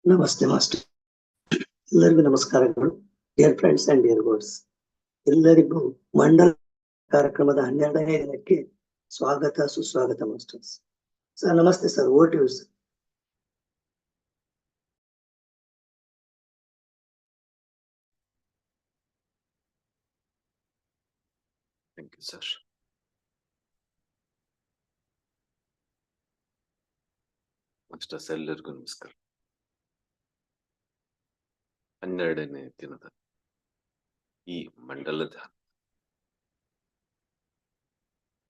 ನಮಸ್ತೆ ಮಾಸ್ಟರ್. ಎಲ್ಲರಿಗೂ ನಮಸ್ಕಾರಗಳು. Dear friends and dear gods, ಎಲ್ಲರಿಗೂ ಮಂಡಲ ಕಾರ್ಯಕ್ರಮದ 12ನೇ ದಿನಕ್ಕೆ ಸ್ವಾಗತ ಸುಸ್ವಾಗತ ಮಾಸ್ಟರ್ಸ್. ಸರ್ ನಮಸ್ತೆ sir, over to you sir. Thank you, sir. Masters ಎಲ್ಲರಿಗೂ ನಮಸ್ಕಾರ. 12ನೇ ದಿನದ ಈ ಮಂಡಲ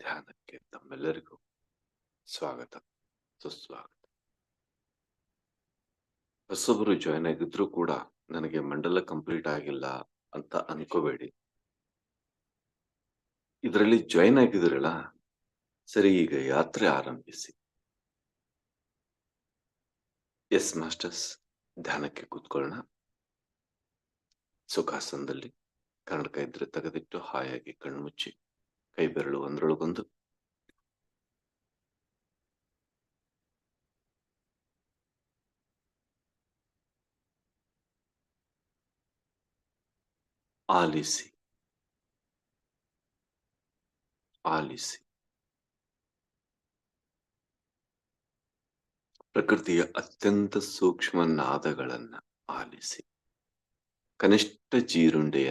ಧ್ಯಾನಕ್ಕೆ ತಮ್ಮೆಲ್ಲರಿಗೂ ಸ್ವಾಗತ ಸುಸ್ವಾಗತ. ಹೊಸೊಬ್ಬರು ಜಾಯ್ನ್ ಆಗಿದ್ರು ಕೂಡ ನನಗೆ ಮಂಡಲ ಕಂಪ್ಲೀಟ್ ಆಗಿಲ್ಲ ಅಂತ ಅನ್ಕೋಬೇಡಿ. ಇದರಲ್ಲಿ ಜಾಯ್ನ್ ಆಗಿದ್ರಲ್ಲ, ಸರಿ, ಈಗ ಯಾತ್ರೆ ಆರಂಭಿಸಿ. ಎಸ್ ಮಾಸ್ಟರ್ಸ್, ಧ್ಯಾನಕ್ಕೆ ಕೂತ್ಕೊಳ್ಳೋಣ. ಸುಖಾಸನದಲ್ಲಿ ಕನ್ನಡಕ ಇದ್ರೆ ತೆಗೆದಿಟ್ಟು ಹಾಯಾಗಿ ಕಣ್ಮುಚ್ಚಿ ಕೈ ಬೆರಳು ಒಂದ್ರೊಳಗೊಂದು. ಆಲಿಸಿ ಆಲಿಸಿ ಪ್ರಕೃತಿಯ ಅತ್ಯಂತ ಸೂಕ್ಷ್ಮ ನಾದಗಳನ್ನ ಆಲಿಸಿ. ಕನಿಷ್ಠ ಜೀರುಂಡೆಯ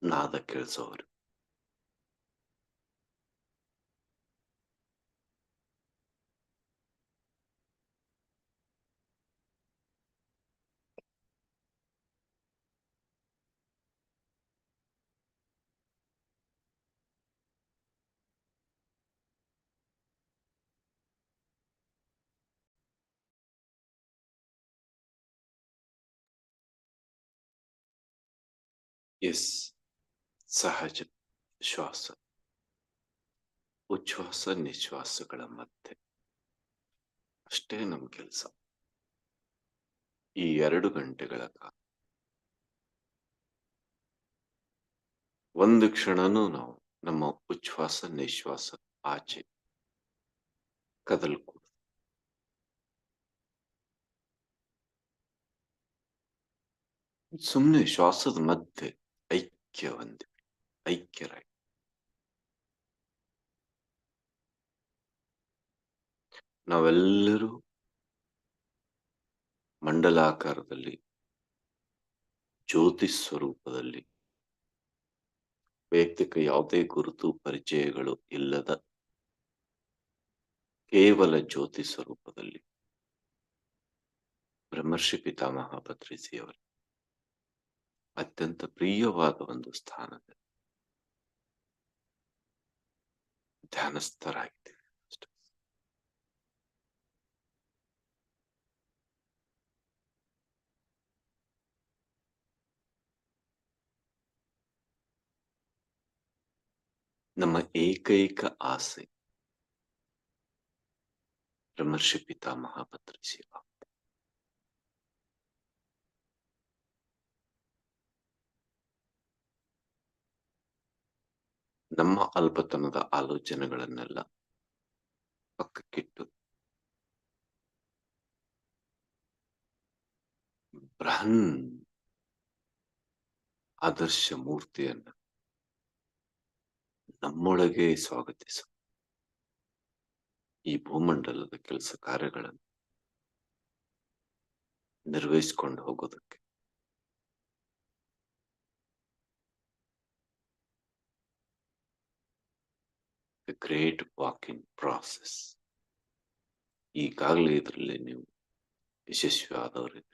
ನಾದ ಕೇಳಿಸೋರು. ಎಸ್, ಸಹಜ ಶ್ವಾಸ, ಉಚ್ಛ್ವಾಸ ನಿಶ್ವಾಸಗಳ ಮಧ್ಯೆ ಅಷ್ಟೇ ನಮ್ ಕೆಲಸ. ಈ 2 ಗಂಟೆಗಳ ಕಾಲ 1 ಕ್ಷಣನೂ ನಾವು ನಮ್ಮ ಉಚ್ಛ್ವಾಸ ನಿಶ್ವಾಸ ಆಚೆ ಕದಲ್ಕೂಡದು. ಸುಮ್ಮನೆ ಶ್ವಾಸದ ಮಧ್ಯೆ ಐಕ್ಯರಾಗಿ ನಾವೆಲ್ಲರೂ ಮಂಡಲಾಕಾರದಲ್ಲಿ ಜ್ಯೋತಿ ಸ್ವರೂಪದಲ್ಲಿ, ವೈಯಕ್ತಿಕ ಯಾವುದೇ ಗುರುತು ಪರಿಚಯಗಳು ಇಲ್ಲದ ಕೇವಲ ಜ್ಯೋತಿ ಸ್ವರೂಪದಲ್ಲಿ ಬ್ರಹ್ಮರ್ಷಿ ಪಿತಾಮಹ ಪತ್ರಿಸಿಯವರ ಅತ್ಯಂತ ಪ್ರಿಯವಾದ ಒಂದು ಸ್ಥಾನದಲ್ಲಿ ಧ್ಯಾನಸ್ಥರಾಗಿದ್ದೇವೆ. ನಮ್ಮ ಏಕೈಕ ಆಸೆ ಬ್ರಹ್ಮರ್ಷಿ ಪಿತಾಮಹ ಪತ್ರಿಸಿವ. ನಮ್ಮ ಅಲ್ಪತನದ ಆಲೋಚನೆಗಳನ್ನೆಲ್ಲ ಪಕ್ಕಕ್ಕಿಟ್ಟು ಬೃಹನ್ ಆದರ್ಶ ಮೂರ್ತಿಯನ್ನು ನಮ್ಮೊಳಗೆ ಸ್ವಾಗತಿಸು. ಈ ಭೂಮಂಡಲದ ಕೆಲಸ ಕಾರ್ಯಗಳನ್ನು ನಿರ್ವಹಿಸಿಕೊಂಡು ಹೋಗೋದಕ್ಕೆ ಗ್ರೇಟ್ ವಾಕಿಂಗ್ ಪ್ರಾಸೆಸ್. ಈಗಾಗಲೇ ಇದರಲ್ಲಿ ನೀವು ಯಶಸ್ವಿ ಆದವರಿಗೆ,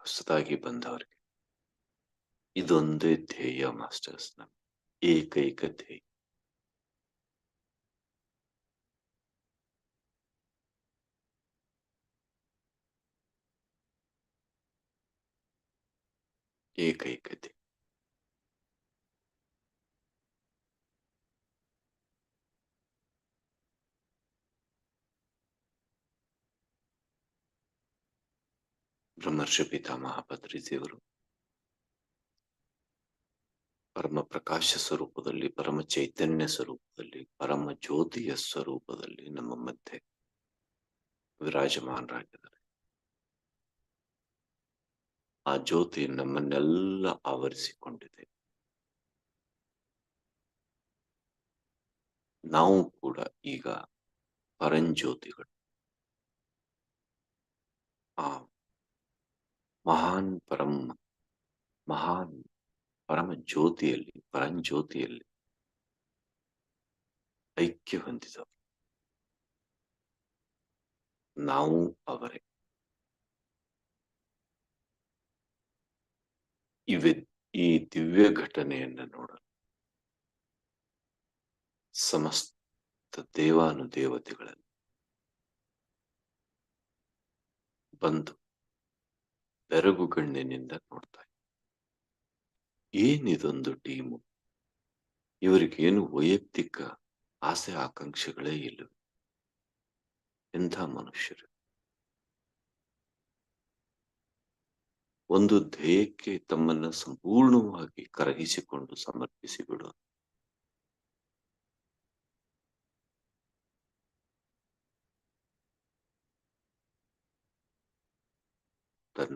ಹೊಸದಾಗಿ ಬಂದವರಿಗೆ ಇದೊಂದೇ ಧ್ಯೇಯ ಮಾಸ್ಟರ್ಸ್, ನಮ್ಮ ಏಕೈಕ ಧ್ಯೇಯ. ಏಕೈಕ ಧ್ಯೇಯ. ಬ್ರಹ್ಮರ್ಷಿ ಪಿತಾಮಹ ಪತ್ರಿಸಿಯವರು ಪರಮ ಪ್ರಕಾಶ ಸ್ವರೂಪದಲ್ಲಿ, ಪರಮ ಚೈತನ್ಯ ಸ್ವರೂಪದಲ್ಲಿ, ಪರಮ ಜ್ಯೋತಿಯ ಸ್ವರೂಪದಲ್ಲಿ ನಮ್ಮ ಮಧ್ಯೆ ವಿರಾಜಮಾನರಾಗಿದ್ದಾರೆ. ಆ ಜ್ಯೋತಿ ನಮ್ಮನ್ನೆಲ್ಲ ಆವರಿಸಿಕೊಂಡಿದೆ. ನಾವು ಕೂಡ ಈಗ ಪರಂಜ್ಯೋತಿಗಳು. ಆ ಮಹಾನ್ ಪರಮ ಜ್ಯೋತಿಯಲ್ಲಿ, ಪರಂಜ್ಯೋತಿಯಲ್ಲಿ ಐಕ್ಯ ಹೊಂದಿದವರು. ನಾವು ಅವರೇ. ಈ ದಿವ್ಯ ಘಟನೆಯನ್ನು ನೋಡಲು ಸಮಸ್ತ ದೇವಾನುದೇವತೆಗಳಲ್ಲಿ ಬಂದು ಬೆರಗುಗಣ್ಣಿನಿಂದ ನೋಡ್ತಾ ಇದ್ದಾರೆ. ಏನಿದೊಂದು ಟೀಮು, ಇವರಿಗೇನು ವೈಯಕ್ತಿಕ ಆಸೆ ಆಕಾಂಕ್ಷೆಗಳೇ ಇಲ್ಲ. ಎಂಥ ಮನುಷ್ಯರು. ಒಂದು ಧ್ಯೇಯಕ್ಕೆ ತಮ್ಮನ್ನ ಸಂಪೂರ್ಣವಾಗಿ ಕರಗಿಸಿಕೊಂಡು ಸಮರ್ಪಿಸಿ ಬಿಡೋದು.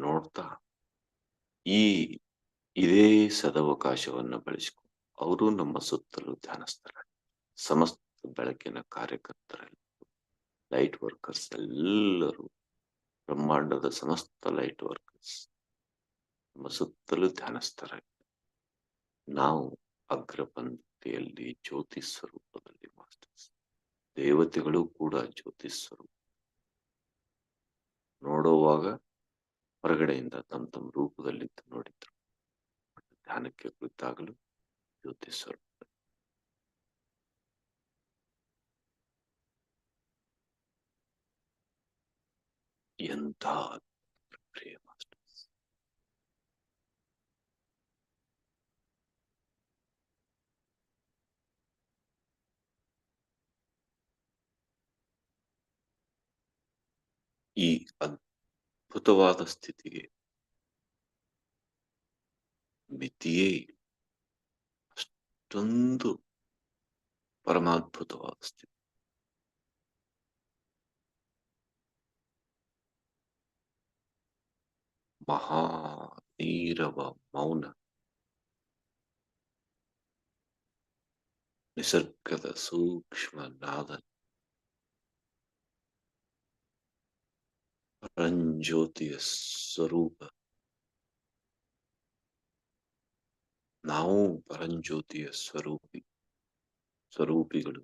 ನೋಡ್ತಾ ಇದೇ ಸದವಕಾಶವನ್ನು ಬಳಸಿಕೊಂಡು ಅವರು ನಮ್ಮ ಸುತ್ತಲೂ ಧ್ಯಾನಸ್ಥರ, ಸಮಸ್ತ ಬೆಳಕಿನ ಕಾರ್ಯಕರ್ತರಲ್ಲಿ, ಲೈಟ್ ವರ್ಕರ್ಸ್ ಎಲ್ಲರೂ, ಬ್ರಹ್ಮಾಂಡದ ಸಮಸ್ತ ಲೈಟ್ ವರ್ಕರ್ಸ್ ನಮ್ಮ ಸುತ್ತಲೂ ಧ್ಯಾನಸ್ಥರಾಗಿ ನಾವು ಅಗ್ರಪಂಕ್ತಿಯಲ್ಲಿ ಜ್ಯೋತಿ ಸ್ವರೂಪದಲ್ಲಿ ಮಾಸ್ಟರ್ಸ್. ದೇವತೆಗಳು ಕೂಡ ಜ್ಯೋತಿ ಸ್ವರೂಪ. ನೋಡುವಾಗ ಹೊರಗಡೆಯಿಂದ ತಮ್ಮ ರೂಪದಲ್ಲಿ ನೋಡಿದ್ರು, ಧ್ಯಾನಕ್ಕೆ ಕುಳಿತಾಗಲೂ ಜ್ಯೋತಿ ಸ್ವರೂಪ. ಎಂಥ ಪ್ರಿಯ ಮಾಸ್ಟರ್ಸ್. ಈ ಅದ್ಭುತವಾದ ಸ್ಥಿತಿಗೆ ಮಿತಿಯೇ ಇಲ್ಲ. ಅಷ್ಟೊಂದು ಪರಮಾದ್ಭುತವಾದ ಸ್ಥಿತಿ. ಮಹಾ ನೀರವ ಮೌನ, ನಿಸರ್ಗದ ಸೂಕ್ಷ್ಮ ನಾದ, ಪರಂಜ್ಯೋತಿಯ ಸ್ವರೂಪ. ನಾವು ಪರಂಜ್ಯೋತಿಯ ಸ್ವರೂಪಿಗಳು.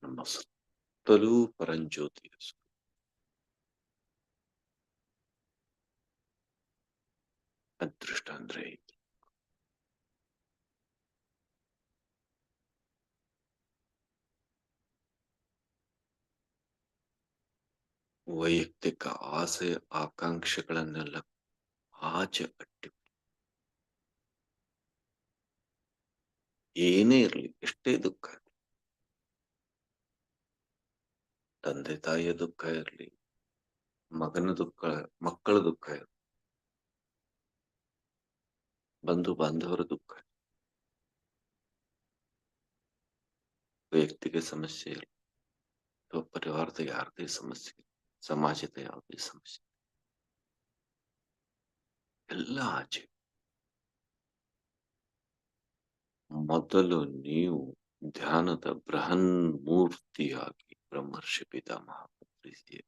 ನಮ್ಮ ಸುತ್ತಲೂ ಪರಂಜ್ಯೋತಿಯ ಸ್ವರೂಪ. ಅದೃಷ್ಟ ಅಂದ್ರೆ ಇದು. ವೈಯಕ್ತಿಕ ಆಸೆ ಆಕಾಂಕ್ಷೆಗಳನ್ನೆಲ್ಲ ಆಚೆ ಅಟ್ಟಿ, ಏನೇ ಇರಲಿ, ಎಷ್ಟೇ ದುಃಖ, ತಂದೆ ತಾಯಿಯ ದುಃಖ ಇರಲಿ, ಮಗನ ದುಃಖ, ಮಕ್ಕಳ ದುಃಖ ಇರಲಿ, ಬಂಧು ಬಾಂಧವರ ದುಃಖ, ವೈಯಕ್ತಿಕ ಸಮಸ್ಯೆ ಇರಲಿ ಅಥವಾ ಪರಿವಾರದ ಯಾರದೇ ಸಮಸ್ಯೆ, ಸಮಾಜದ ಯಾವುದೇ ಸಮಸ್ಯೆ, ಎಲ್ಲ ಆಚೆ. ಮೊದಲು ನೀವು ಧ್ಯಾನದ ಬೃಹನ್ ಮೂರ್ತಿಯಾಗಿ ಬ್ರಹ್ಮರ್ಷಿ ಪಿತಾಮಹ ಪತ್ರಿಸಿ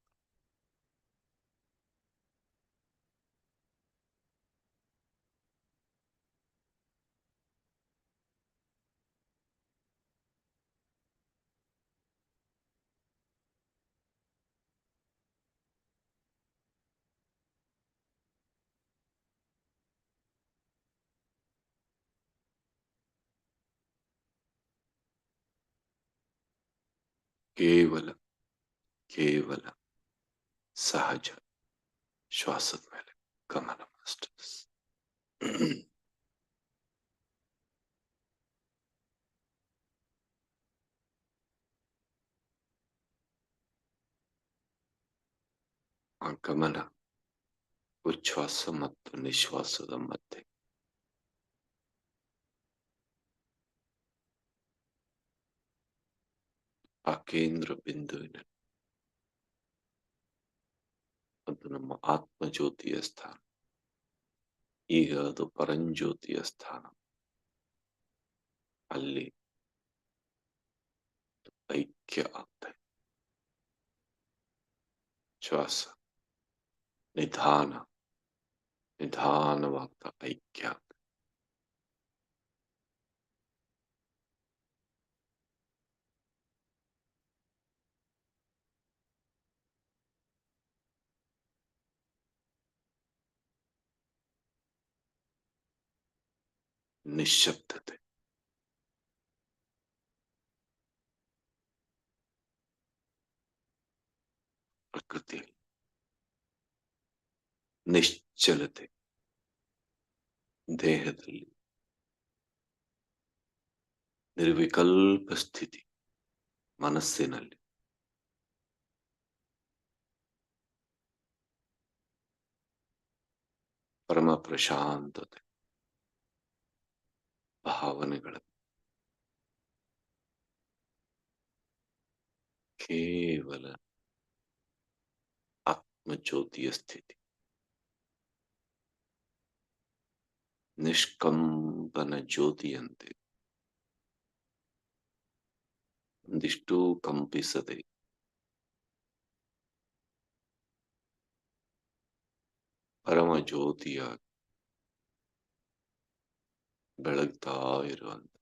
ಕೇವಲ ಸಹಜ ಶ್ವಾಸದ ಮೇಲೆ ಗಮನ ಮಾಸ್ಟರ್ಸ್. ಆ ಗಮನ ಉಚ್ಛ್ವಾಸ ಮತ್ತು ನಿಶ್ವಾಸದ ಮಧ್ಯೆ ಆ ಕೇಂದ್ರ ಬಿಂದುವಿನಲ್ಲಿ ಅದು ನಮ್ಮ ಆತ್ಮಜ್ಯೋತಿಯ ಸ್ಥಾನ. ಈಗ ಅದು ಪರಂಜ್ಯೋತಿಯ ಸ್ಥಾನ. ಅಲ್ಲಿ ಐಕ್ಯ ಆಗ್ತಾ ಇದೆ. ಶ್ವಾಸ ನಿಧಾನವಾಗ್ತಾ ಐಕ್ಯ ಆಗ್ತಾ. ನಿಶ್ಶಬ್ದತೆ. ಪ್ರಕೃತಿಯಲ್ಲಿ ನಿಶ್ಚಲತೆ. ದೇಹದಲ್ಲಿ ನಿರ್ವಿಕಲ್ಪ ಸ್ಥಿತಿ. ಮನಸ್ಸಿನಲ್ಲಿ ಪರಮ ಪ್ರಶಾಂತತೆ. ಭಾವನೆಗಳ ಕೇವಲ ಆತ್ಮಜ್ಯೋತಿಯ ಸ್ಥಿತಿ. ನಿಷ್ಕಂಪನ ಜ್ಯೋತಿಯಂತೆ ಒಂದಿಷ್ಟು ಕಂಪಿಸದೆ ಪರಮ ಜ್ಯೋತಿಯಾಗಿ ಬೆಳಗ್ತಾ ಇರುವಂತ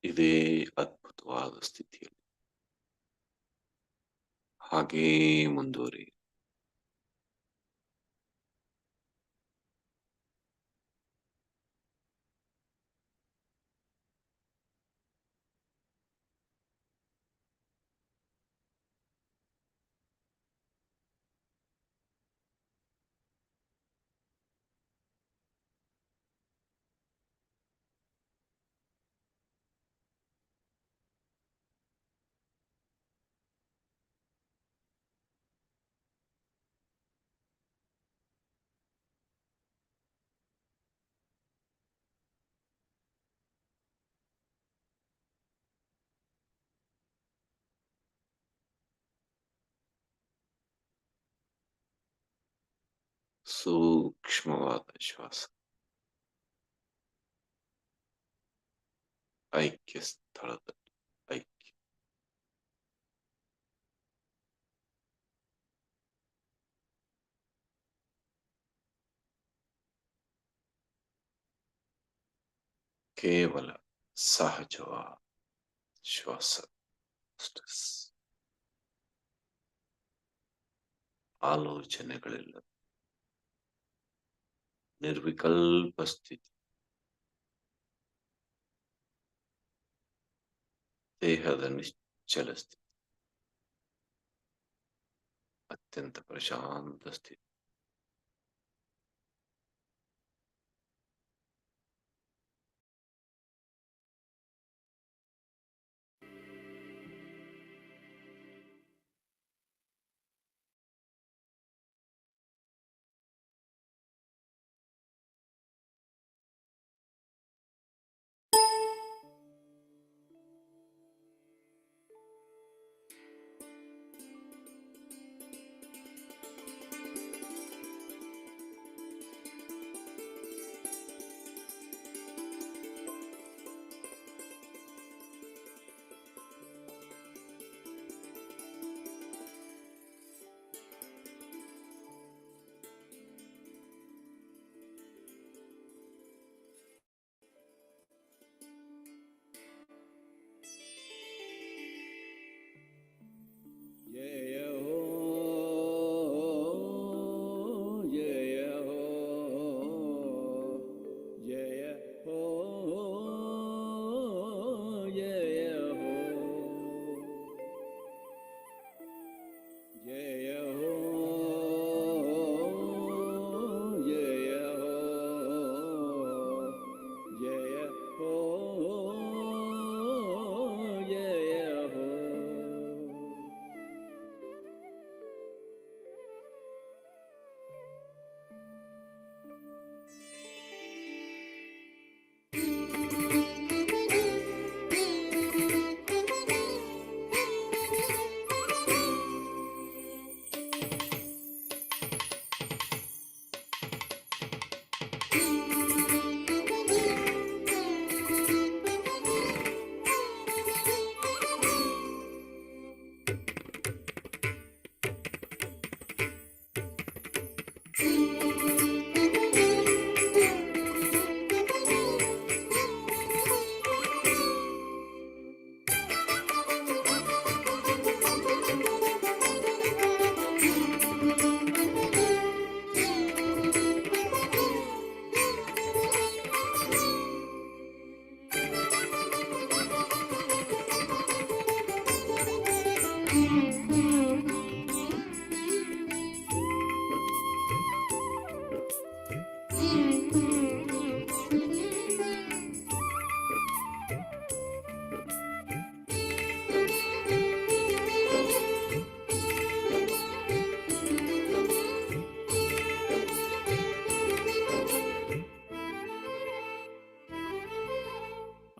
ಇದೇ ಅದ್ಭುತವಾದ ಸ್ಥಿತಿಯಲ್ಲಿ ಹಾಗೇ ಮುಂದುವರಿ. ಸೂಕ್ಷ್ಮವಾದ ಶ್ವಾಸ. ಐಕ್ಯ ಸ್ಥಳದಲ್ಲಿ ಐಕ್ಯ. ಕೇವಲ ಸಹಜವಾದ ಶ್ವಾಸ. ಸ್ಟ್ರೆಸ್ ಆಲೋಚನೆಗಳಿಲ್ಲ. ನಿರ್ವಿಕಲ್ಪ ಸ್ಥಿತಿ. ದೇಹದ ನಿಶ್ಚಲ ಸ್ಥಿತಿ. ಅತ್ಯಂತ ಪ್ರಶಾಂತ ಸ್ಥಿತಿ. जय हो जय हो जय हो जय हो।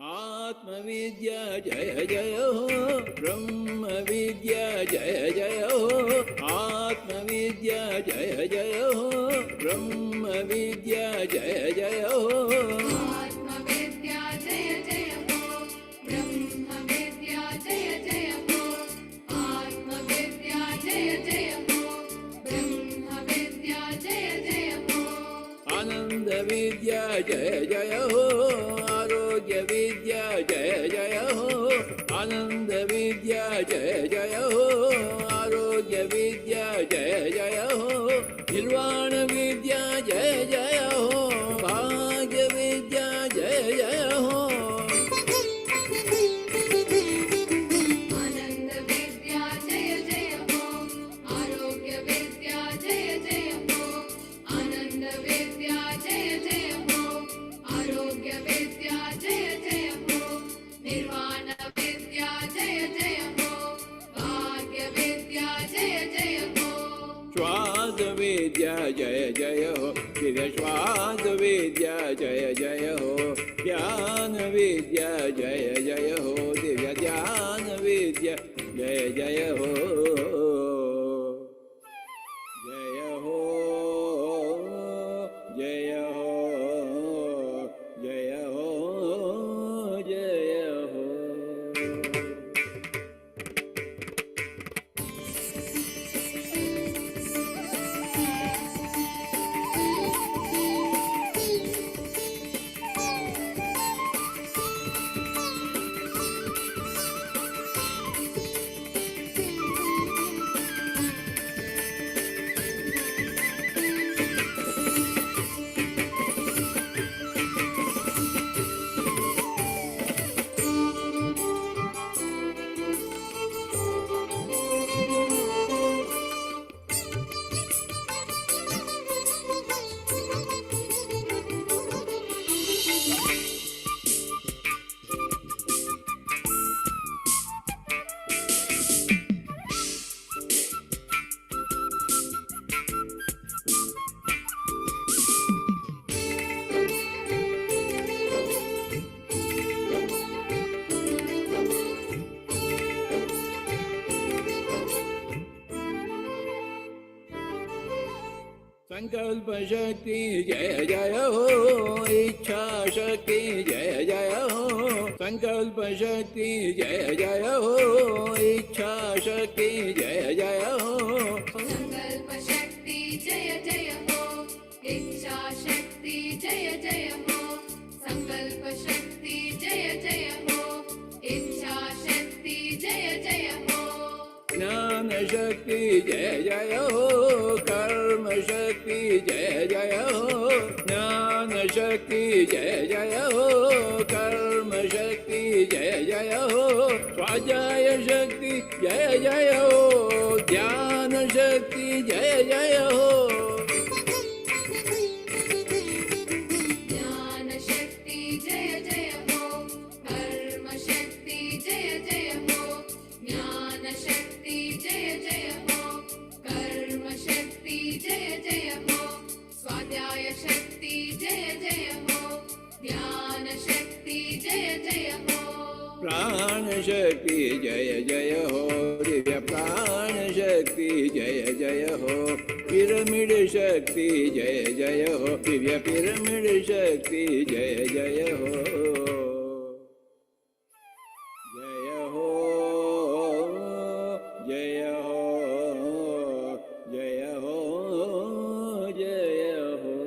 आत्मविद्या जय जय हो, ब्रह्म विद्या जय जय हो। आत्मविद्या जय जय हो, ब्रह्म विद्या जय जय हो। आत्मविद्या जय जय हो, ब्रह्म विद्या जय जय हो। आत्मविद्या जय जय हो, ब्रह्म विद्या जय जय हो। आनंद विद्या जय जय हो, आरोग्य विद्या जय जय हो। आनंद विद्या जय जय हो, आरोग्य विद्या जय जय हो। निर्वाण विद्या जय जय हो, भाग्य विद्या जय जय हो। आनंद विद्या जय जय हो, आरोग्य विद्या जय जय हो। आनंद विद्या जय जय हो, आरोग्य विद्या जय जय हो। निर्वाण विद्या जय जय हो, भाग्य विद्या जय जय हो। श्वास विद्या जय जय हो, फिर श्वास विद्या जय जय हो। ज्ञान विद्या जय जय हो, दिव्य ध्यान विद्या जय जय हो। जय हो जय हो जय हो जय हो। संकल्प शक्ति जय जय हो, इच्छा शक्ति जय जय हो। संकल्प शक्ति जय जय हो, इच्छा शक्ति जय जय हो। संकल्प शक्ति जय जय हो, इच्छा शक्ति जय जय हो। संकल्प शक्ति जय जय हो, इच्छा शक्ति जय जय हो। ज्ञान शक्ति जय जय हो, कर्म शक्ति जय जय हो। ज्ञान शक्ति जय जय हो, कर्म शक्ति जय जय हो। स्वाध्याय शक्ति जय जय हो, ध्यान जय जय हो ज्ञान शक्ति जय जय हो कर्म शक्ति जय जय हो ज्ञान शक्ति जय जय हो कर्म शक्ति जय जय हो स्वाध्याय शक्ति जय जय हो ध्यान शक्ति जय जय हो प्राण शक्ति जय जय हो दिव्य प्राण शक्ति जय जय हो पिरामिड शक्ति जय जय हो दिव्य पिरामिड शक्ति जय जय हो जय हो जय हो जय हो जय हो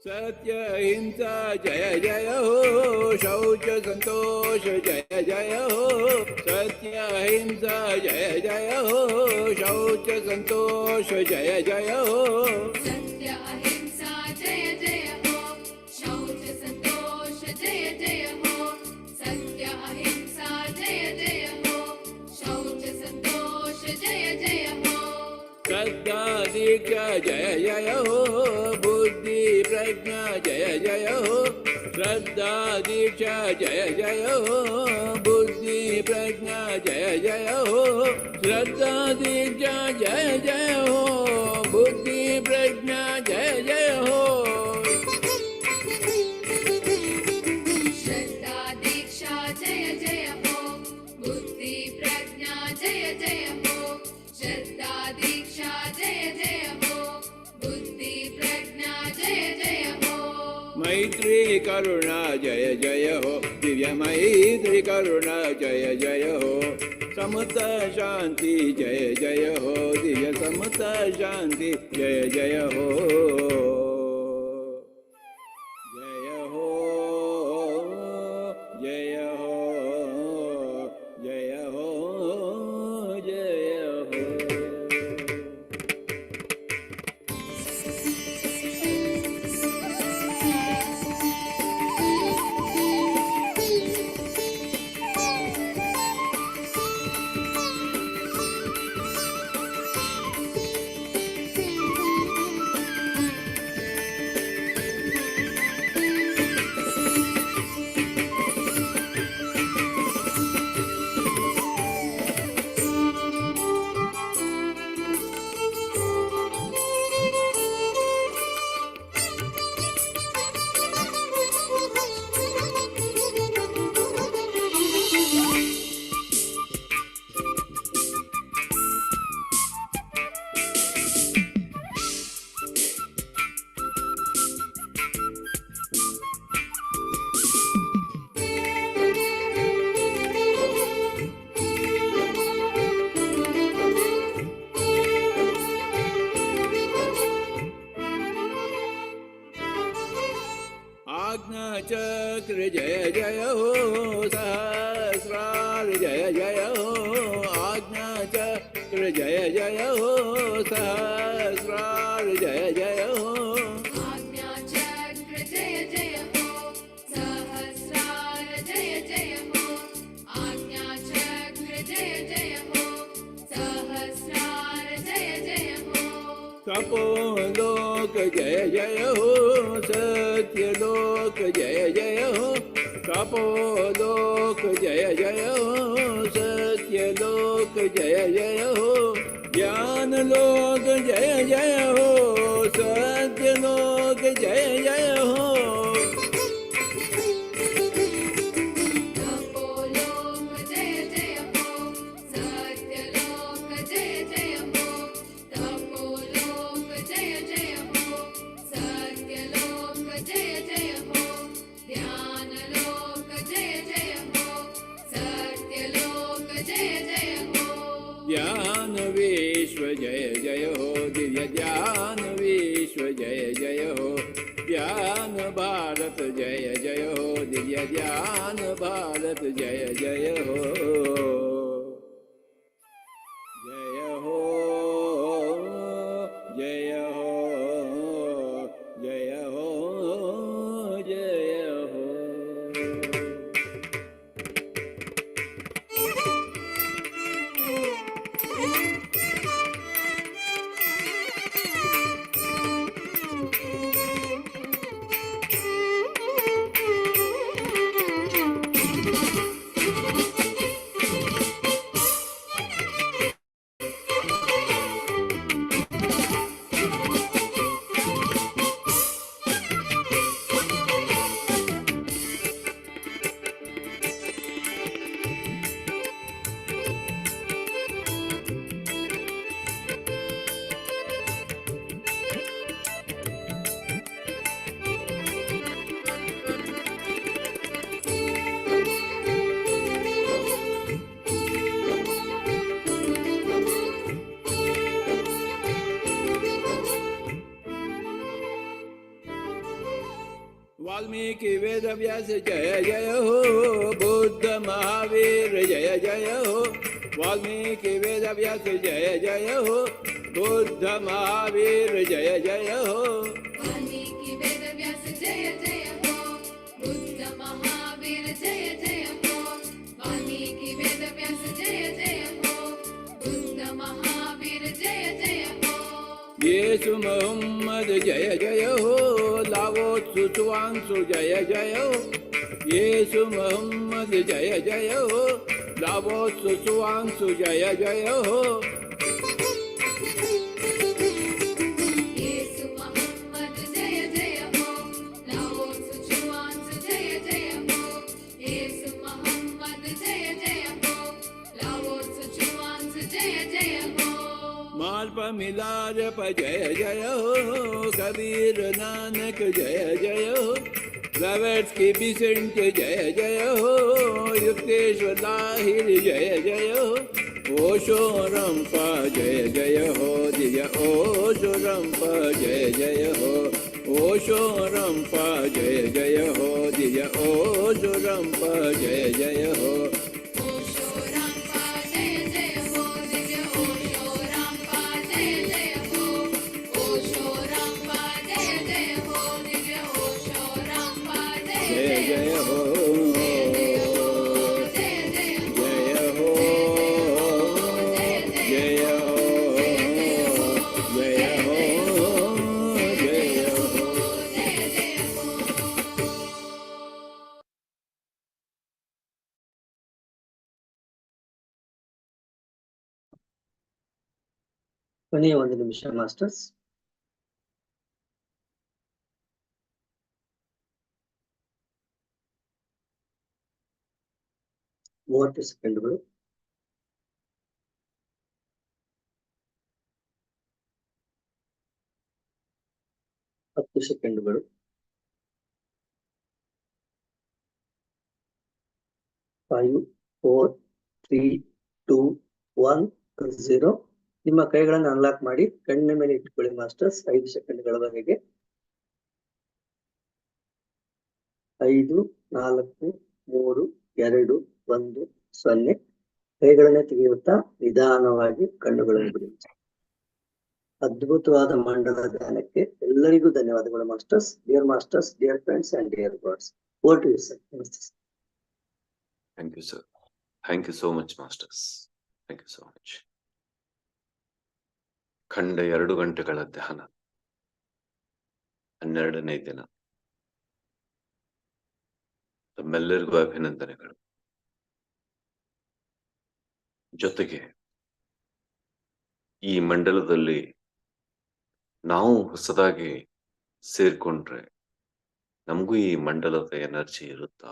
सत्य हिंसा जय जय हो शौच संतोष जय जय हो सत्य हिंसा जय जय हो शौच संतोष जय जय हो सत्य अहिंसा जय जय हो शौच संतोष जय जय हो सत्य अहिंसा जय जय हो शौच संतोष जय जय हो श्रद्धा दीक्षा जय जय हो बुद्धि प्रज्ञा जय जय हो श्रद्धा दीक्षा जय जय हो बुद्धि प्रज्ञा जय जय हो श्रद्धा दीक्षा जय जय हो बुद्धि प्रज्ञा जय जय हो श्रद्धा दीक्षा जय जय हो बुद्धि प्रज्ञा जय जय हो श्रद्धा दीक्षा जय जय हो बुद्धि प्रज्ञा जय जय हो मैत्री करुणा जय जय हो दिव्य मैत्री करुणा जय जय हो समता शांति जय जय हो दिव्य समता शांति जय जय हो जय हो जय हो जय हो जय हो आज्ञा चक्र जय जय हो सहस्रार जय जय हो आज्ञा चक्र जय जय हो सहस्रार जय जय हो आज्ञा चक्र जय जय हो सहस्रार जय जय हो आज्ञा चक्र जय जय हो सहस्रार जय जय हो तपोलोक जय जय हो सत्यलोक जय जय हो तपोलोक जय जय हो सत्यलोक जय जय हो ज्ञान लोक जय जय हो सत्यलोक जय जय हो तपोलोक जय जय हो सत्यलोक जय जय हो तपोलोक जय जय हो सत्यलोक जय जय हो ध्यानलोक जय जय हो सत्यलोक जय जय हो ज्ञान विश्व जय जय हो दिव्य ज्ञान विश्व जय जय हो ज्ञान भारत जय जय हो दिव्य ज्ञान भारत जय जय हो जय हो जय हो जय हो जय हो वाल्मीकि वेद व्यास जय जय हो बुद्ध महावीर जय जय हो वाल्मीकि वेद व्यास जय जय हो बुद्ध महावीर जय जय हो वाल्मीकि वेद व्यास जय जय हो बुद्ध महावीर जय जय हो वाल्मीकि वेद व्यास जय जय हो बुद्ध महावीर जय जय हो यीशु मोहम्मद जय जय हो लावो सुचवांसु जय जय हो यीशु मोहम्मद जय जय हो लावो सुचवांसु जय जय हो येसु मोहम्मद जय जय हो लाओ सुचुवांसु जय जय हो येसु मोहम्मद जय जय हो लाओ सुचुवांसु जय जय हो मालप मिलार प जय जय हो कबीर नानक जय जय हो ब्लवेट्स्की बिसेंट जय जय हो युक्तेश्वर लाहिर जय जय हो ओशो रंपा जय जय हो दिव्य ओशो रंपा जय जय हो ओशो रंपा जय जय हो दिव्य ओशो रंपा जय जय हो ओशो रामपा जय जय हो दिव्य ओशो रामपा जय जय हो ओशो रामपा जय जय हो दिव्य ओशो रामपा जय जय जय जय हो हो जय जय हो जय जय हो जय हो जय जय जय हो जय हो जय हो जय जय हो ಕೊನೆಯ ಒಂದು ನಿಮಿಷ ಮಾಸ್ಟರ್ಸ್. ಮೂವತ್ತು ಸೆಕೆಂಡ್ಗಳು. ಹತ್ತು ಸೆಕೆಂಡ್ಗಳು. 5, 4, 3, 2, 1, 0. ನಿಮ್ಮ ಕೈಗಳನ್ನು ಅನ್ಲಾಕ್ ಮಾಡಿ ಕಣ್ಣಿನ ಮೇಲೆ ಇಟ್ಕೊಳ್ಳಿ ಮಾಸ್ಟರ್ಸ್ 5 ಸೆಕೆಂಡ್ಗಳವರೆಗೆ. 5, 4, 3, 2, 1, 0. ಕೈಗಳನ್ನೇ ತೆಗೆಯುತ್ತಾ ನಿಧಾನವಾಗಿ ಕಣ್ಣುಗಳನ್ನು ಬಿಡಿ. ಅದ್ಭುತವಾದ ಮಂಡಲ ಧ್ಯಾನಕ್ಕೆ ಎಲ್ಲರಿಗೂ ಧನ್ಯವಾದಗಳು masters. Dear masters, dear friends and dear gods. Over to you sir. ನಮಸ್ತೆ sir. Thank you sir. Thank you so much masters. Thank you so much. ಖಂಡ 2 ಗಂಟೆಗಳ ಧ್ಯಾನ 12ನೇ ದಿನ. ತಮ್ಮೆಲ್ಲರಿಗೂ ಅಭಿನಂದನೆಗಳು. ಜೊತೆಗೆ ಈ ಮಂಡಲದಲ್ಲಿ ನಾವು ಹೊಸದಾಗಿ ಸೇರ್ಕೊಂಡ್ರೆ ನಮಗೂ ಈ ಮಂಡಲದ ಎನರ್ಜಿ ಇರುತ್ತಾ,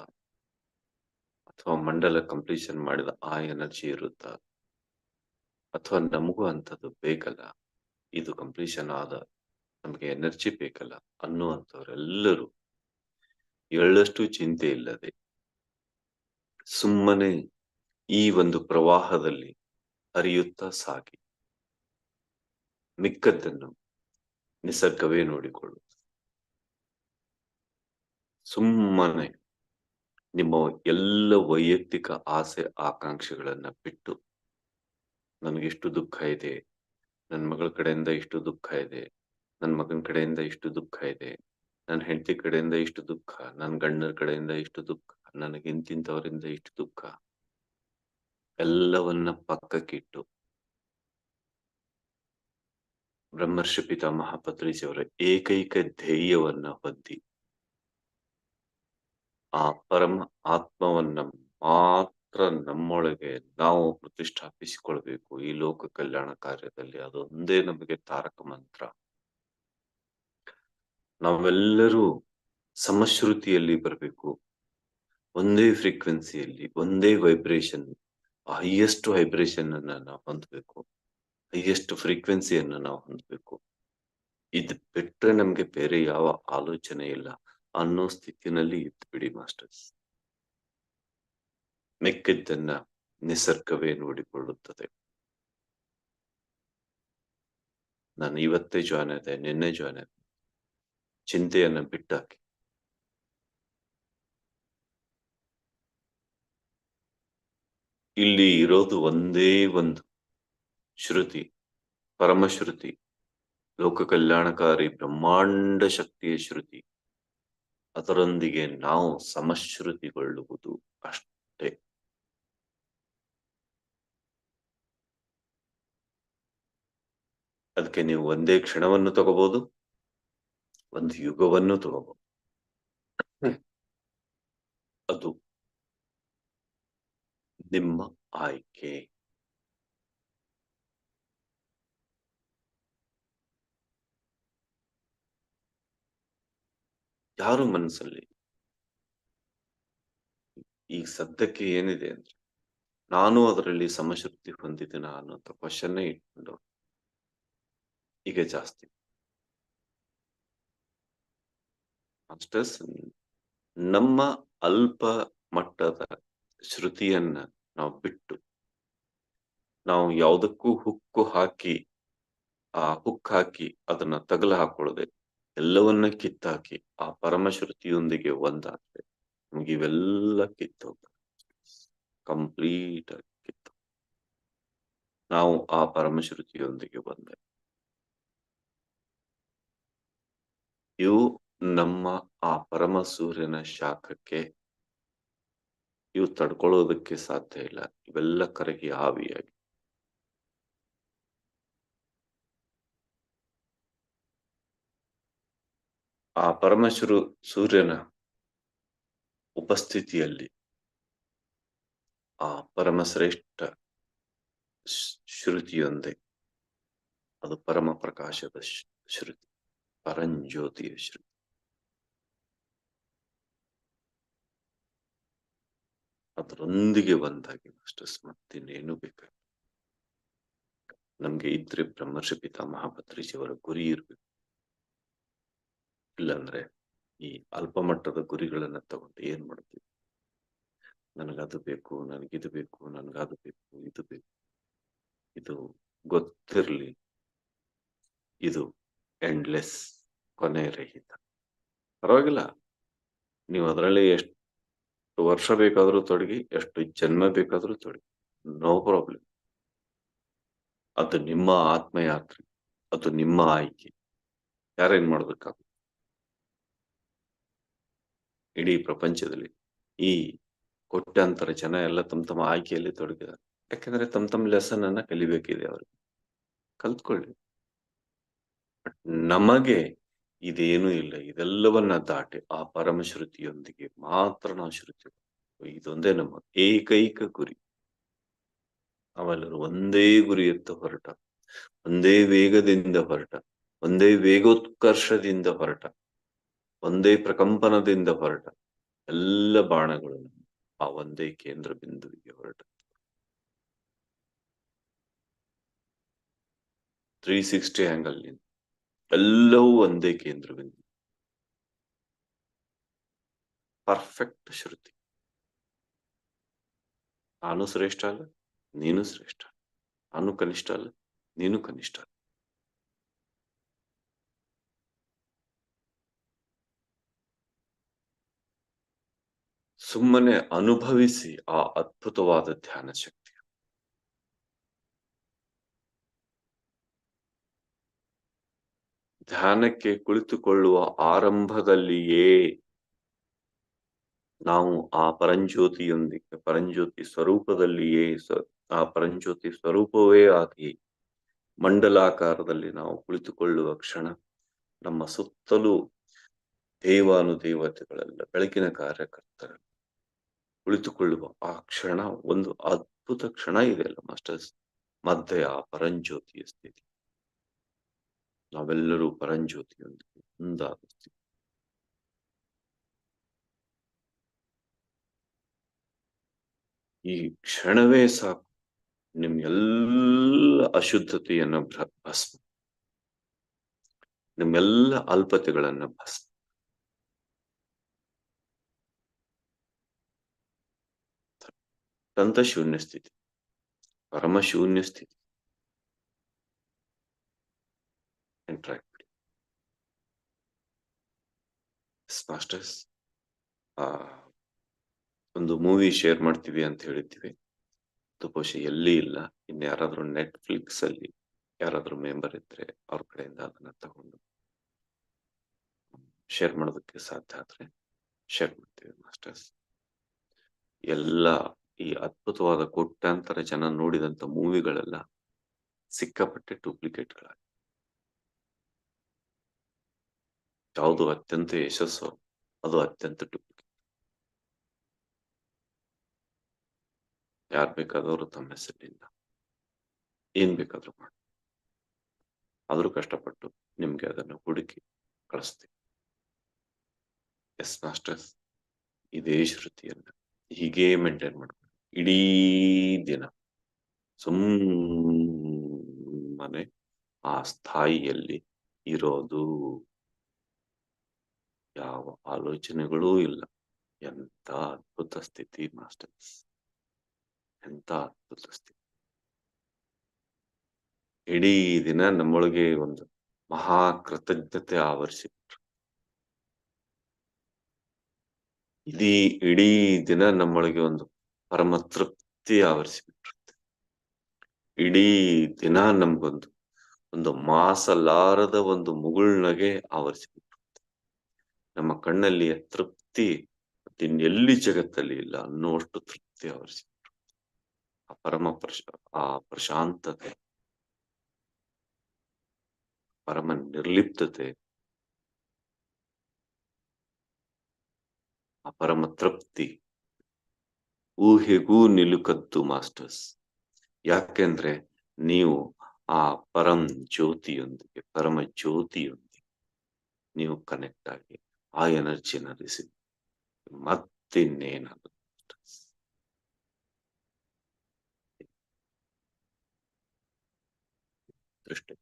ಅಥವಾ ಮಂಡಲ ಕಂಪ್ಲೀಷನ್ ಮಾಡಿದ ಆ ಎನರ್ಜಿ ಇರುತ್ತಾ, ಅಥವಾ ನಮಗೂ ಅಂಥದ್ದು ಬೇಕಲ್ಲ, ಇದು ಕಂಪ್ಲೀಷನ್ ಆದ ನಮಗೆ ಎನರ್ಜಿ ಬೇಕಲ್ಲ ಅನ್ನುವಂಥವರೆಲ್ಲರೂ ಎಳ್ಳಷ್ಟು ಚಿಂತೆ ಇಲ್ಲದೆ ಸುಮ್ಮನೆ ಈ ಒಂದು ಪ್ರವಾಹದಲ್ಲಿ ಹರಿಯುತ್ತಾ ಸಾಗಿ. ಮಿಕ್ಕದ್ದನ್ನು ನಿಸರ್ಗವೇ ನೋಡಿಕೊಳ್ಳು. ಸುಮ್ಮನೆ ನಿಮ್ಮ ಎಲ್ಲ ವೈಯಕ್ತಿಕ ಆಸೆ ಆಕಾಂಕ್ಷೆಗಳನ್ನ ಬಿಟ್ಟು, ನನಗಿಷ್ಟು ದುಃಖ ಇದೆ, ನನ್ನ ಮಗಳ ಕಡೆಯಿಂದ ಇಷ್ಟು ದುಃಖ ಇದೆ, ನನ್ನ ಮಗನ ಕಡೆಯಿಂದ ಇಷ್ಟು ದುಃಖ ಇದೆ, ನನ್ನ ಹೆಂಡತಿ ಕಡೆಯಿಂದ ಇಷ್ಟು ದುಃಖ, ನನ್ನ ಗಂಡನ ಕಡೆಯಿಂದ ಇಷ್ಟು ದುಃಖ, ನನಗಿಂತಿಂತವರಿಂದ ಇಷ್ಟು ದುಃಖ, ಎಲ್ಲವನ್ನ ಪಕ್ಕಕ್ಕಿಟ್ಟು ಬ್ರಹ್ಮರ್ಷಿ ಪಿತಾಮಹ ಪತ್ರಿಜಿಯವರ ಏಕೈಕ ಧ್ಯೇಯವನ್ನ ಹೊಂದಿ ಆ ಪರಮ ಆತ್ಮವನ್ನ ಮಾತ್ರ ನಮ್ಮೊಳಗೆ ನಾವು ಪ್ರತಿಷ್ಠಾಪಿಸಿಕೊಳ್ಬೇಕು ಈ ಲೋಕ ಕಲ್ಯಾಣ ಕಾರ್ಯದಲ್ಲಿ. ಅದೊಂದೇ ನಮಗೆ ತಾರಕ ಮಂತ್ರ. ನಾವೆಲ್ಲರೂ ಸಮಶ್ರುತಿಯಲ್ಲಿ ಬರಬೇಕು, ಒಂದೇ ಫ್ರೀಕ್ವೆನ್ಸಿಯಲ್ಲಿ, ಒಂದೇ ವೈಬ್ರೇಷನ್, ಹೈಯೆಸ್ಟ್ ವೈಬ್ರೇಷನ್ ಅನ್ನ ನಾವು ಹೊಂದಬೇಕು, ಹೈಯೆಸ್ಟ್ ಫ್ರೀಕ್ವೆನ್ಸಿಯನ್ನ ನಾವು ಹೊಂದಬೇಕು. ಇದು ಬಿಟ್ರೆ ನಮ್ಗೆ ಬೇರೆ ಯಾವ ಆಲೋಚನೆ ಇಲ್ಲ ಅನ್ನೋ ಸ್ಥಿತಿನಲ್ಲಿ ಇದ್ದು ಬಿಡಿ ಮಾಸ್ಟರ್ಸ್. ಮಿಕ್ಕಿದ್ದನ್ನ ನಿಸರ್ಗವೇ ನೋಡಿಕೊಳ್ಳುತ್ತದೆ. ನಾನು ಇವತ್ತೇ ಜಾಯ್ನ್ ಆದೆ, ನಿನ್ನೆ ಜಾಯ್ನ್ ಆದೆ, ಚಿಂತೆಯನ್ನ ಬಿಟ್ಟಾಕಿ. ಇಲ್ಲಿ ಇರೋದು ಒಂದೇ ಒಂದು ಶ್ರುತಿ, ಪರಮಶ್ರುತಿ, ಲೋಕ ಕಲ್ಯಾಣಕಾರಿ ಬ್ರಹ್ಮಾಂಡ ಶಕ್ತಿಯ ಶ್ರುತಿ. ಅದರೊಂದಿಗೆ ನಾವು ಸಮಶ್ರುತಿಗೊಳ್ಳುವುದು ಅಷ್ಟೇ. ಅದಕ್ಕೆ ನೀವು ಒಂದೇ ಕ್ಷಣವನ್ನು ತಗೋಬಹುದು, ಒಂದು ಯುಗವನ್ನು ತಗೋಬಹುದು. ಅದು ನಿಮ್ಮ ಆಯ್ಕೆ. ಯಾರು ಮನಸ್ಸಲ್ಲಿ ಈಗ ಸದ್ಯಕ್ಕೆ ಏನಿದೆ ಅಂದ್ರೆ ನಾನು ಅದರಲ್ಲಿ ಸಮಶ್ರುತಿ ಹೊಂದಿದ್ದೀನ ಅನ್ನೋಂಥ ಕ್ವಶನ್ನೇ ಇಟ್ಕೊಂಡು ಈಗ ಜಾಸ್ತಿ ಮಾಸ್ಟರ್ಸ್ ನಮ್ಮ ಅಲ್ಪ ಮಟ್ಟದ ಶ್ರುತಿಯನ್ನ ನಾವು ಬಿಟ್ಟು ನಾವು ಯಾವುದಕ್ಕೂ ಹುಕ್ಕು ಹಾಕಿ ಅದನ್ನ ತಗಲು ಹಾಕೊಳ್ಳದೆ ಎಲ್ಲವನ್ನ ಕಿತ್ತಾಕಿ ಆ ಪರಮಶ್ರುತಿಯೊಂದಿಗೆ ಒಂದಾದ್ರೆ ನಮ್ಗೆ ಇವೆಲ್ಲ ಕಿತ್ತೋಗ್ತದೆ, ಕಂಪ್ಲೀಟ್ ಆಗಿ ಕಿತ್ತು. ನಾವು ಆ ಪರಮಶ್ರುತಿಯೊಂದಿಗೆ ಒಂದೇ. ಇವು ನಮ್ಮ ಆ ಪರಮ ಸೂರ್ಯನ ಶಾಖಕ್ಕೆ ಇವು ತಡ್ಕೊಳ್ಳೋದಕ್ಕೆ ಸಾಧ್ಯ ಇಲ್ಲ. ಇವೆಲ್ಲ ಕರಗಿ ಆವಿಯಾಗಿ ಆ ಸೂರ್ಯನ ಉಪಸ್ಥಿತಿಯಲ್ಲಿ ಆ ಪರಮಶ್ರೇಷ್ಠ ಶ್ರುತಿಯೊಂದೇ, ಅದು ಪರಮ ಪ್ರಕಾಶದ ಶ್ರುತಿ, ಪರಂಜ್ಯೋತಿಯ ಶ್ರುತಿ. ಅದರೊಂದಿಗೆ ಒಂದಾಗಿ ಮಾಸ್ಟರ್ಸ್ ಮತ್ತಿನ್ನೇನು ಬೇಕಾಗಿ ನಮ್ಗೆ ಇದ್ರೆ ಬ್ರಹ್ಮರ್ಷಿ ಪಿತಾಮಹ ಪತ್ರಿಜಿಯವರ ಗುರಿ ಇರ್ಬೇಕು. ಇಲ್ಲಾಂದ್ರೆ ಈ ಅಲ್ಪ ಮಟ್ಟದ ಗುರಿಗಳನ್ನ ತಗೊಂಡು ಏನ್ ಮಾಡ್ತೀವಿ? ನನಗದು ಬೇಕು, ನನಗಿದು ಬೇಕು, ನನ್ಗದು ಬೇಕು, ಇದು ಬೇಕು. ಇದು ಗೊತ್ತಿರ್ಲಿ, ಇದು ಎಂಡ್ಲೆಸ್, ಕೊನೆ ರಹಿತ. ಪರವಾಗಿಲ್ಲ, ನೀವು ಅದರಲ್ಲಿ ಎಷ್ಟು ವರ್ಷ ಬೇಕಾದ್ರೂ ತೊಡಗಿ, ಎಷ್ಟು ಜನ್ಮ ಬೇಕಾದ್ರೂ ತೊಡಗಿ, ನೋ ಪ್ರಾಬ್ಲಮ್. ಅದು ನಿಮ್ಮ ಆತ್ಮಯಾತ್ರೆ, ಅದು ನಿಮ್ಮ ಆಯ್ಕೆ. ಯಾರೇನ್ ಮಾಡ್ಬೇಕಾಗುತ್ತೆ? ಇಡೀ ಪ್ರಪಂಚದಲ್ಲಿ ಈ ಕೋಟ್ಯಾಂತರ ಜನ ಎಲ್ಲ ತಮ್ಮ ಆಯ್ಕೆಯಲ್ಲಿ ತೊಡಗಿದ್ದಾರೆ. ಯಾಕಂದ್ರೆ ತಮ್ಮ ಲೆಸನ್ ಅನ್ನ ಕಲಿಬೇಕಿದೆ, ಅವ್ರಿಗೆ ಕಲ್ತ್ಕೊಳ್ಳಿ. ನಮಗೆ ಇದೇನೂ ಇಲ್ಲ. ಇದೆಲ್ಲವನ್ನ ದಾಟಿ ಆ ಪರಮಶ್ರುತಿಯೊಂದಿಗೆ ಮಾತ್ರ ನಾವು ಶ್ರುತಿ. ಇದೊಂದೇ ನಮ್ಮ ಏಕೈಕ ಗುರಿ. ಅವೆಲ್ಲರೂ ಒಂದೇ ಗುರಿಯತ್ತ ಹೊರಟ, ಒಂದೇ ವೇಗದಿಂದ ಹೊರಟ ಒಂದೇ ವೇಗೋತ್ಕರ್ಷದಿಂದ ಹೊರಟ, ಒಂದೇ ಪ್ರಕಂಪನದಿಂದ ಹೊರಟ ಎಲ್ಲ ಬಾಣಗಳು ಆ ಒಂದೇ ಕೇಂದ್ರ ಬಿಂದುವಿಗೆ ಹೊರಟ 360 ಆಂಗಲ್ ಎಲ್ಲವೂ ಒಂದೇ ಕೇಂದ್ರ ಬಿಂದು. ಪರ್ಫೆಕ್ಟ್ ಶ್ರುತಿ. ನಾನು ಶ್ರೇಷ್ಠ ಅಲ್ಲ, ನೀನು ಶ್ರೇಷ್ಠ. ನಾನು ಕನಿಷ್ಠ ಅಲ್ಲ, ನೀನು ಕನಿಷ್ಠ ಅಲ್ಲ. ಸುಮ್ಮನೆ ಅನುಭವಿಸಿ ಆ ಅದ್ಭುತವಾದ ಧ್ಯಾನ ಶಕ್ತಿ. ಧ್ಯಾನಕ್ಕೆ ಕುಳಿತುಕೊಳ್ಳುವ ಆರಂಭದಲ್ಲಿಯೇ ನಾವು ಆ ಪರಂಜ್ಯೋತಿಯೊಂದಿಗೆ, ಪರಂಜ್ಯೋತಿ ಸ್ವರೂಪದಲ್ಲಿಯೇ, ಆ ಪರಂಜ್ಯೋತಿ ಸ್ವರೂಪವೇ ಆಗಿ ಮಂಡಲಾಕಾರದಲ್ಲಿ ನಾವು ಕುಳಿತುಕೊಳ್ಳುವ ಕ್ಷಣ ನಮ್ಮ ಸುತ್ತಲೂ ದೇವಾನುದೇವತೆಗಳೆಲ್ಲ, ಬೆಳಕಿನ ಕಾರ್ಯಕರ್ತರು ಕುಳಿತುಕೊಳ್ಳುವ ಆ ಕ್ಷಣ ಒಂದು ಅದ್ಭುತ ಕ್ಷಣ ಇದೆ ಅಲ್ಲ ಮಾಸ್ಟರ್ಸ್. ಮಧ್ಯೆ ಆ ಪರಂಜ್ಯೋತಿಯ ಸ್ಥಿತಿ, ನಾವೆಲ್ಲರೂ ಪರಂಜ್ಯೋತಿಯೊಂದಿಗೆ ಒಂದಾಗುತ್ತೀವಿ. ಈ ಕ್ಷಣವೇ ಸಾಕು ನಿಮ್ಗೆಲ್ಲ ಅಶುದ್ಧತೆಯನ್ನ ಭಸ್ಮ, ನಿಮ್ಮೆಲ್ಲ ಅಲ್ಪತೆಗಳನ್ನ ಭಸ್ಮ. ಅತ್ಯಂತ ಶೂನ್ಯ ಸ್ಥಿತಿ, ಪರಮ ಶೂನ್ಯ ಸ್ಥಿತಿ ಎಂಟ್ರಾಗ್ಬಿಡಿ. ಮಾಸ್ಟರ್ಸ್, ಒಂದು ಮೂವಿ ಶೇರ್ ಮಾಡ್ತೀವಿ ಅಂತ ಹೇಳಿದ್ವಿ. ಬಹುಶಃ ಎಲ್ಲಿ ಇಲ್ಲ. ಇನ್ಯಾರಾದ್ರೂ ನೆಟ್ಫ್ಲಿಕ್ಸ್ ಅಲ್ಲಿ ಯಾರಾದ್ರೂ ಮೆಂಬರ್ ಇದ್ರೆ ಅವ್ರ ಕಡೆಯಿಂದ ಅದನ್ನ ತಗೊಂಡು ಶೇರ್ ಮಾಡೋದಕ್ಕೆ ಸಾಧ್ಯ ಆದ್ರೆ ಶೇರ್ ಮಾಡ್ತೀವಿ ಮಾಸ್ಟರ್ಸ್. ಎಲ್ಲ ಈ ಅದ್ಭುತವಾದ ಕೋಟ್ಯಾಂತರ ಜನ ನೋಡಿದಂತ ಮೂವಿಗಳೆಲ್ಲ ಸಿಕ್ಕಾಪಟ್ಟೆ ಡೂಪ್ಲಿಕೇಟ್ಗಳಾಗಿ, ಯಾವುದು ಅತ್ಯಂತ ಯಶಸ್ಸು ಅದು ಅತ್ಯಂತ ಡೂಪ್ಲಿಕೇಟ್. ಯಾರು ಬೇಕಾದವರು ತಮ್ಮ ಹೆಸರಿನಿಂದ ಏನ್ ಬೇಕಾದ್ರೂ ಮಾಡಿ, ಆದ್ರೂ ಕಷ್ಟಪಟ್ಟು ನಿಮ್ಗೆ ಅದನ್ನು ಹುಡುಕಿ ಕಳಿಸ್ತೀವಿ. ಎಸ್ ಮಾಸ್ಟರ್ಸ್, ಇದೇ ಶ್ರುತಿಯನ್ನ ಹೀಗೇ ಮೇಂಟೈನ್ ಮಾಡ್ಬೇಕು ಇಡೀ ದಿನ. ಸುಮ್ಮನೆ ಆ ಸ್ಥಾಯಿಯಲ್ಲಿ ಇರೋದು, ಯಾವ ಆಲೋಚನೆಗಳೂ ಇಲ್ಲ. ಎಂತ ಅದ್ಭುತ ಸ್ಥಿತಿ ಮಾಸ್ಟರ್ಸ್, ಎಂತ ಅದ್ಭುತ ಸ್ಥಿತಿ. ಇಡೀ ದಿನ ನಮ್ಮೊಳಗೆ ಒಂದು ಮಹಾ ಕೃತಜ್ಞತೆ ಆವರಿಸಿಬಿಟ್ರು. ಇಡೀ ದಿನ ನಮ್ಮೊಳಗೆ ಒಂದು ಪರಮ ತೃಪ್ತಿ ಆವರಿಸಿಬಿಟ್ಟಿರುತ್ತೆ. ಇಡೀ ದಿನ ನಮ್ಗೊಂದು ಮಾಸಲಾರದ ಒಂದು ಮುಗುಳ್ನಗೆ ಆವರಿಸಿಬಿಟ್ಟಿರುತ್ತೆ. ನಮ್ಮ ಕಣ್ಣಲ್ಲಿಯ ತೃಪ್ತಿ ಇನ್ನೆಲ್ಲಿ ಜಗತ್ತಲ್ಲಿ ಇಲ್ಲ ಅನ್ನುವಷ್ಟು ತೃಪ್ತಿ ಆವರಿಸಿಬಿಟ್ಟಿರುತ್ತೆ. ಆ ಪ್ರಶಾಂತತೆ, ಪರಮ ನಿರ್ಲಿಪ್ತತೆ, ಆ ಪರಮ ತೃಪ್ತಿ ಊಹೆಗೂ ನಿಲುಕದ್ದು ಮಾಸ್ಟರ್ಸ್. ಯಾಕೆಂದ್ರೆ ನೀವು ಆ ಪರಮ ಜ್ಯೋತಿಯೊಂದಿಗೆ ನೀವು ಕನೆಕ್ಟ್ ಆಗಿ ಆ ಎನರ್ಜಿನ ರಿಸೀವ್ ಮತ್ತಿನ್ನೇನಾಗುತ್ತೆ. ದೃಷ್ಟಿ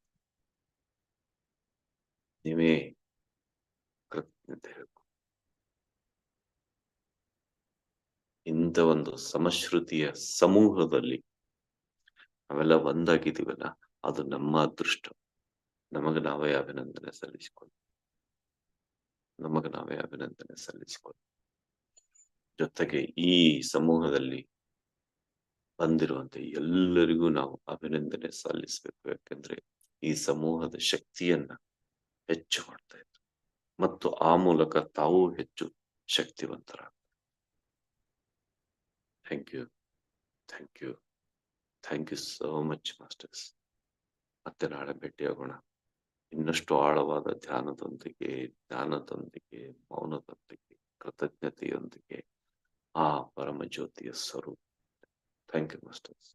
ನೀವೇ ಕೃತಜ್ಞತೆ ಹೇಳ್ಕೊ. ಇಂಥ ಒಂದು ಸಮಶ್ರುತಿಯ ಸಮೂಹದಲ್ಲಿ ನಾವೆಲ್ಲ ಒಂದಾಗಿದ್ದೀವಲ್ಲ, ಅದು ನಮ್ಮ ಅದೃಷ್ಟ. ನಮಗೆ ನಾವೇ ಅಭಿನಂದನೆ ಸಲ್ಲಿಸಿಕೊಳ್ಳಿ. ಜೊತೆಗೆ ಈ ಸಮೂಹದಲ್ಲಿ ಬಂದಿರುವಂತೆ ಎಲ್ಲರಿಗೂ ನಾವು ಅಭಿನಂದನೆ ಸಲ್ಲಿಸಬೇಕು. ಯಾಕೆಂದ್ರೆ ಈ ಸಮೂಹದ ಶಕ್ತಿಯನ್ನ ಹೆಚ್ಚು ಮಾಡ್ತಾ ಇದ್ರು ಮತ್ತು ಆ ಮೂಲಕ ತಾವು ಹೆಚ್ಚು ಶಕ್ತಿವಂತರಾಗ್ತಾರೆ. Thank you so much masters. ಮತ್ತೆ ನಾಳೆ ಭೇಟಿಯಾಗೋಣ ಇನ್ನಷ್ಟು ಆಳವಾದ ಧ್ಯಾನದೊಂದಿಗೆ, ಜ್ಞಾನದೊಂದಿಗೆ, ಮೌನದೊಂದಿಗೆ, ಕೃತಜ್ಞತೆಯೊಂದಿಗೆ, ಆ ಪರಮ ಜ್ಯೋತಿಯ ಸ್ವರೂಪ. Thank you masters.